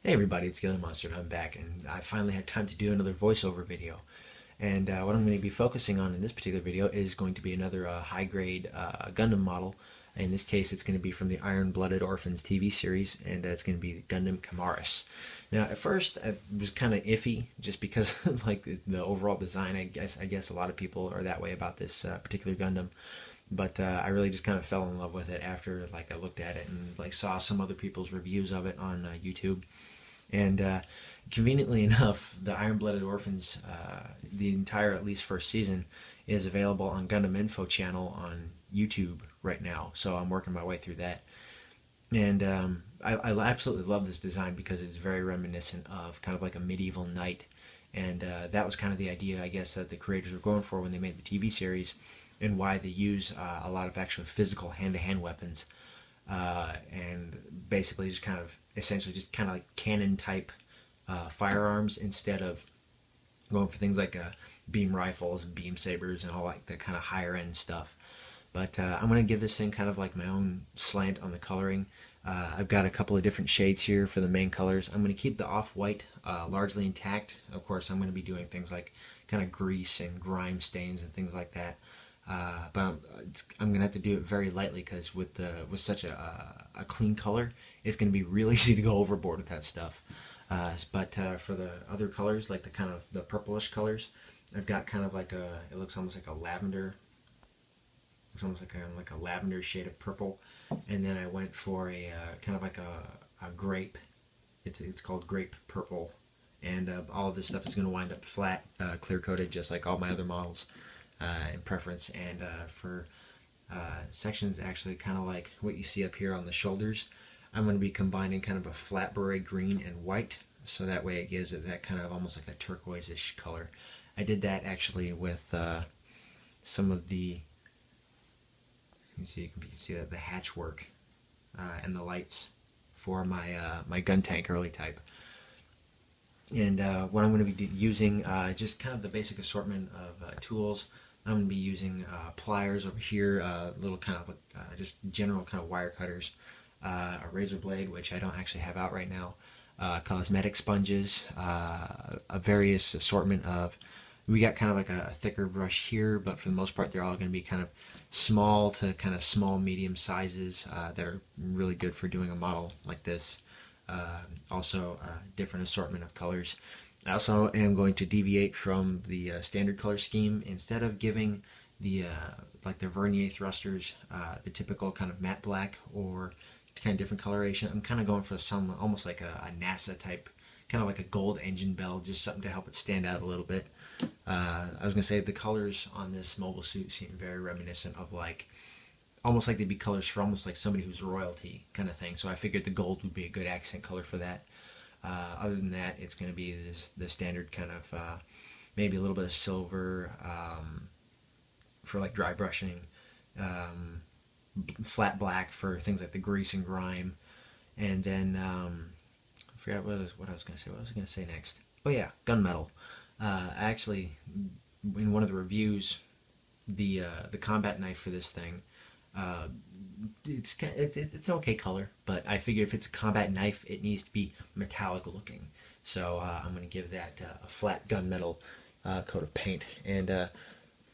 Hey everybody, it's Gillian Monster and I'm back, and I finally had time to do another voiceover video. And what I'm going to be focusing on in this particular video is going to be another high-grade Gundam model. In this case, it's going to be from the Iron-Blooded Orphans TV series, and it's going to be Gundam Kamaris. Now, at first, I was kind of iffy, just because like the overall design. I guess a lot of people are that way about this particular Gundam. But I really just kind of fell in love with it after like I looked at it and like saw some other people's reviews of it on YouTube. And conveniently enough, the Iron Blooded Orphans, the entire at least first season, is available on Gundam Info channel on YouTube right now. So I'm working my way through that. And I absolutely love this design because it's very reminiscent of kind of like a medieval knight. And that was kind of the idea, I guess, that the creators were going for when they made the TV series, and why they use a lot of actual physical hand-to-hand weapons, and basically just kind of essentially just kind of like cannon type firearms instead of going for things like beam rifles and beam sabers and all like the kind of higher end stuff. But I'm going to give this thing kind of like my own slant on the coloring. I've got a couple of different shades here for the main colors. I'm going to keep the off-white largely intact. Of course, I'm going to be doing things like kind of grease and grime stains and things like that. But I'm going to have to do it very lightly because with such a clean color, it's going to be real easy to go overboard with that stuff. But for the other colors, like the kind of the purplish colors, I've got kind of like it looks almost like a lavender. It's almost like a lavender shade of purple, and then I went for a kind of like a grape. It's called grape purple, and all of this stuff is going to wind up flat, clear coated, just like all my other models in preference. And for sections actually kind of like what you see up here on the shoulders, I'm going to be combining kind of a flat beret green and white, so that way it gives it that kind of almost like a turquoise-ish color. I did that actually with some of the, you can see that the hatch work and the lights for my gun tank early type. And what I'm going to be using, just kind of the basic assortment of tools. I'm going to be using pliers over here, little kind of just general kind of wire cutters, a razor blade, which I don't actually have out right now, cosmetic sponges, a various assortment of. We got kind of like a thicker brush here, but for the most part, they're all going to be kind of small to kind of small, medium sizes. They're really good for doing a model like this. Also, different assortment of colors. I also am going to deviate from the standard color scheme. Instead of giving the like the vernier thrusters the typical kind of matte black or kind of different coloration, I'm kind of going for some almost like a NASA type, kind of like a gold engine bell, just something to help it stand out a little bit. I was gonna say the colors on this mobile suit seem very reminiscent of like almost like they'd be colors for almost like somebody who's royalty kind of thing. So I figured the gold would be a good accent color for that. Other than that, it's going to be the standard kind of maybe a little bit of silver for like dry brushing, flat black for things like the grease and grime, and then I forgot what I was going to say. What was I going to say next? Oh yeah, gunmetal. I actually, in one of the reviews, the combat knife for this thing, uh, it's okay color, but I figure if it's a combat knife, it needs to be metallic looking. So I'm going to give that a flat gunmetal coat of paint. And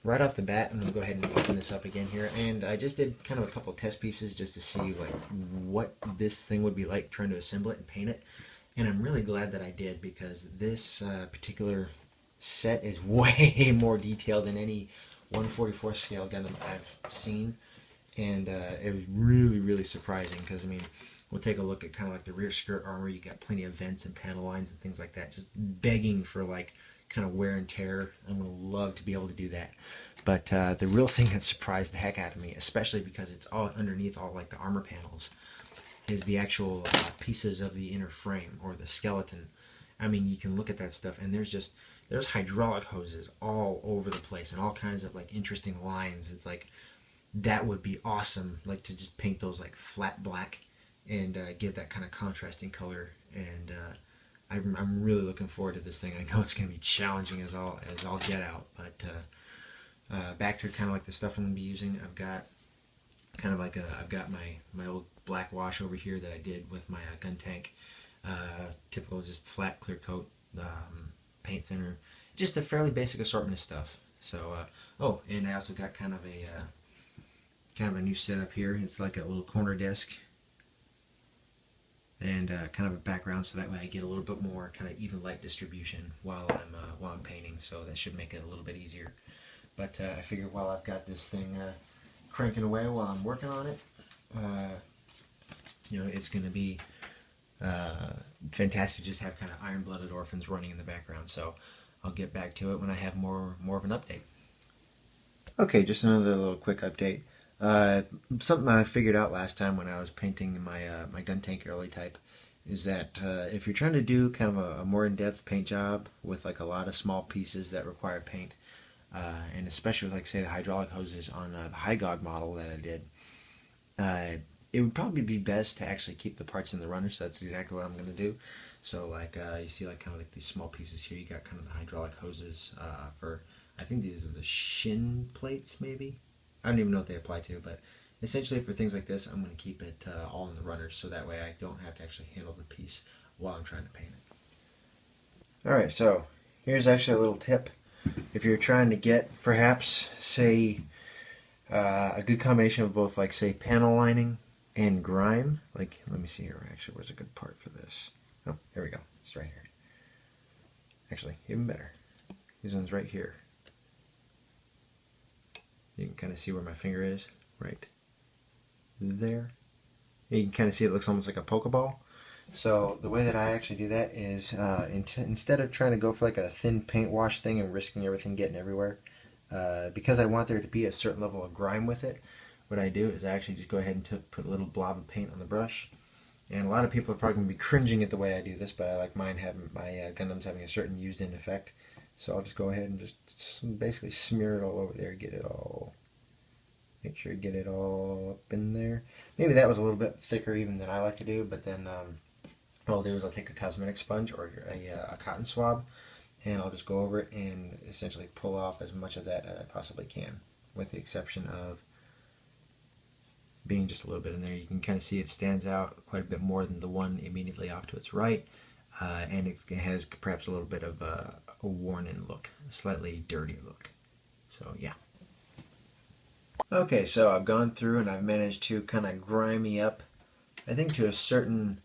right off the bat, I'm going to go ahead and open this up again here. And I just did kind of a couple of test pieces just to see like what this thing would be like trying to assemble it and paint it. And I'm really glad that I did, because this particular set is way more detailed than any 1/44 scale Gundam I've seen. And it was really surprising, because I mean, we'll take a look at kind of like the rear skirt armor. You got plenty of vents and panel lines and things like that, just begging for like kind of wear and tear. I'm gonna love to be able to do that. But the real thing that surprised the heck out of me, especially because it's all underneath all like the armor panels, is the actual pieces of the inner frame or the skeleton. I mean, you can look at that stuff and there's hydraulic hoses all over the place and all kinds of like interesting lines. It's like that would be awesome, like to just paint those like flat black and give that kind of contrasting color. And I'm really looking forward to this thing. I know it's going to be challenging as all get out, but back to kind of like the stuff I'm going to be using. I've got kind of like I've got my old black wash over here that I did with my gun tank. typical just flat clear coat, paint thinner, just a fairly basic assortment of stuff. So oh, and I also got kind of a new setup here. It's like a little corner desk and kind of a background, so that way I get a little bit more kind of even light distribution while I'm painting. So that should make it a little bit easier. But I figured while I've got this thing cranking away while I'm working on it, it's going to be fantastic to just have kind of iron-blooded orphans running in the background. So I'll get back to it when I have more of an update. Okay, just another little quick update. Something I figured out last time when I was painting my gun tank early type is that if you're trying to do kind of a more in-depth paint job with like a lot of small pieces that require paint, and especially with, like, say, the hydraulic hoses on the Hygog model that I did, it would probably be best to actually keep the parts in the runner. So that's exactly what I'm going to do. So like you see, like kind of like these small pieces here, you got kind of the hydraulic hoses for, I think these are the shin plates maybe. I don't even know what they apply to, but essentially for things like this, I'm going to keep it all in the runners, so that way I don't have to actually handle the piece while I'm trying to paint it. Alright, so here's actually a little tip. If you're trying to get, perhaps, say, a good combination of both, like, say, panel lining and grime, like, let me see here, actually, where's a good part for this? Oh, here we go, it's right here. Actually, even better, this one's right here. You can kind of see where my finger is, right there. You can kind of see it looks almost like a Pokeball. So the way that I actually do that is instead of trying to go for like a thin paint wash thing and risking everything getting everywhere, because I want there to be a certain level of grime with it, what I do is I actually just go ahead and put a little blob of paint on the brush. And a lot of people are probably going to be cringing at the way I do this, but I like mine having my Gundams having a certain used-in effect. So I'll just go ahead and just basically smear it all over there, make sure you get it all up in there. Maybe that was a little bit thicker even than I like to do, but then what I'll do is I'll take a cosmetic sponge or a cotton swab, and I'll just go over it and essentially pull off as much of that as I possibly can, with the exception of being just a little bit in there. You can kind of see it stands out quite a bit more than the one immediately off to its right, and it has perhaps a little bit of a worn-in look, a slightly dirty look. So yeah. Okay, so I've gone through and I've managed to kind of grimy up, I think to a certain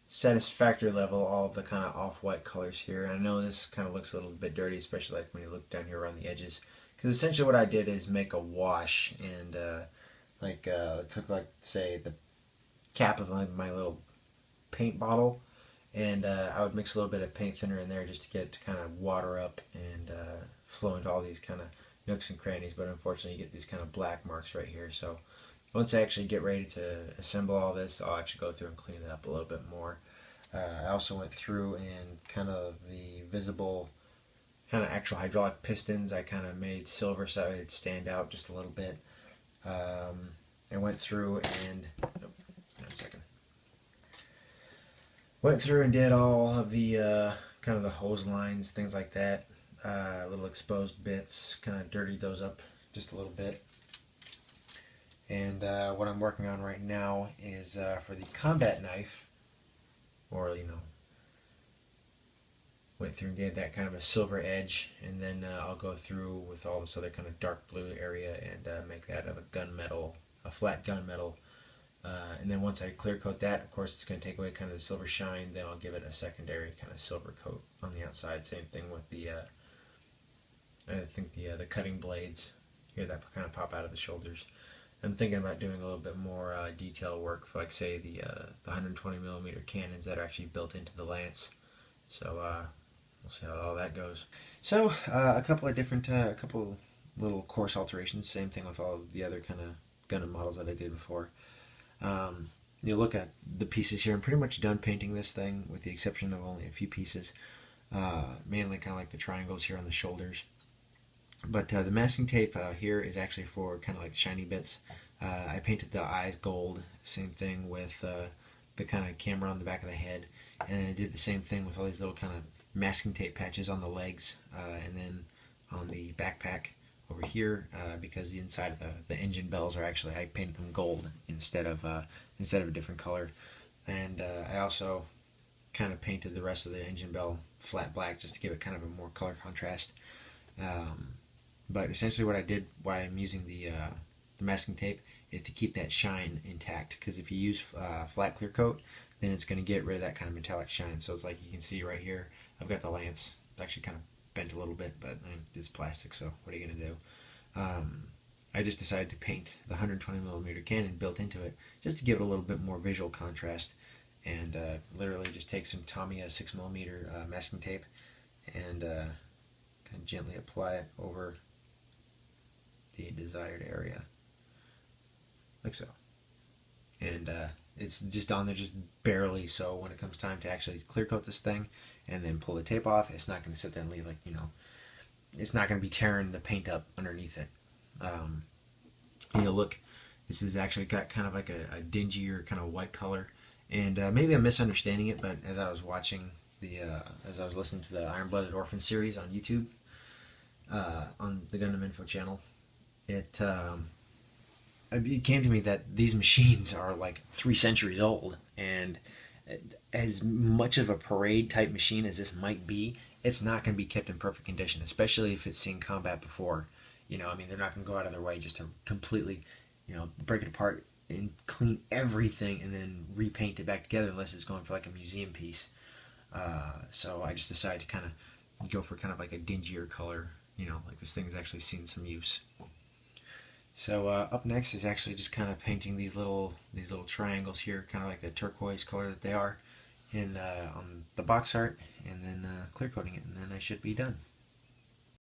satisfactory level, all of the kind of off-white colors here. I know this kind of looks a little bit dirty, especially like when you look down here around the edges, because essentially what I did is make a wash and took, like, say, the cap of my little paint bottle, and I would mix a little bit of paint thinner in there just to get it to kind of water up and flow into all these kind of nooks and crannies. But unfortunately you get these kind of black marks right here. So once I actually get ready to assemble all this, I'll actually go through and clean it up a little bit more. I also went through and kind of the visible kind of actual hydraulic pistons I kind of made silver so it'd stand out just a little bit. I went through and went through and did all of the kind of the hose lines, things like that, little exposed bits, kind of dirtied those up just a little bit. And what I'm working on right now is for the combat knife, or went through and did that kind of a silver edge, and then I'll go through with all this other kind of dark blue area and make that of a gunmetal, a flat gunmetal. And then once I clear coat that, of course it's going to take away kind of the silver shine, then I'll give it a secondary kind of silver coat on the outside. Same thing with the I think the cutting blades here that kind of pop out of the shoulders. I'm thinking about doing a little bit more detail work for, like, say, the 120mm cannons that are actually built into the lance. So we'll see how all that goes. So a couple of different, couple little coarse alterations. Same thing with all of the other kind of Gundam models that I did before. You look at the pieces here. I'm pretty much done painting this thing, with the exception of only a few pieces. Mainly kind of like the triangles here on the shoulders. But the masking tape here is actually for kind of like shiny bits. I painted the eyes gold. Same thing with the kind of camera on the back of the head. And I did the same thing with all these little kind of masking tape patches on the legs, and then on the backpack over here, because the inside of the engine bells are actually, I painted them gold instead of a different color. And I also kind of painted the rest of the engine bell flat black just to give it kind of a more color contrast. But essentially what I did, why I'm using the masking tape, is to keep that shine intact, because if you use flat clear coat, then it's going to get rid of that kind of metallic shine. So it's like you can see right here, I've got the lance. It's actually kind of bent a little bit, but it's plastic, so what are you going to do? I just decided to paint the 120mm Canon built into it just to give it a little bit more visual contrast, and literally just take some Tamiya 6mm masking tape and kind of gently apply it over the desired area, like so. And it's just on there just barely, so when it comes time to actually clear coat this thing and then pull the tape off, it's not going to sit there and leave, like, you know, it's not going to be tearing the paint up underneath it. You know, look, this has actually got kind of like a dingier kind of white color, and maybe I'm misunderstanding it, but as I was watching as I was listening to the Iron Blooded Orphan series on YouTube, on the Gundam Info channel, it came to me that these machines are like 3 centuries old, and as much of a parade type machine as this might be, it's not going to be kept in perfect condition, especially if it's seen combat before. You know, I mean, they're not going to go out of their way just to completely, you know, break it apart and clean everything and then repaint it back together unless it's going for like a museum piece. So I just decided to kind of go for kind of like a dingier color, you know, like this thing's actually seen some use. So up next is actually just kind of painting these little triangles here, kind of like the turquoise color that they are, in on the box art, and then clear coating it, and then I should be done.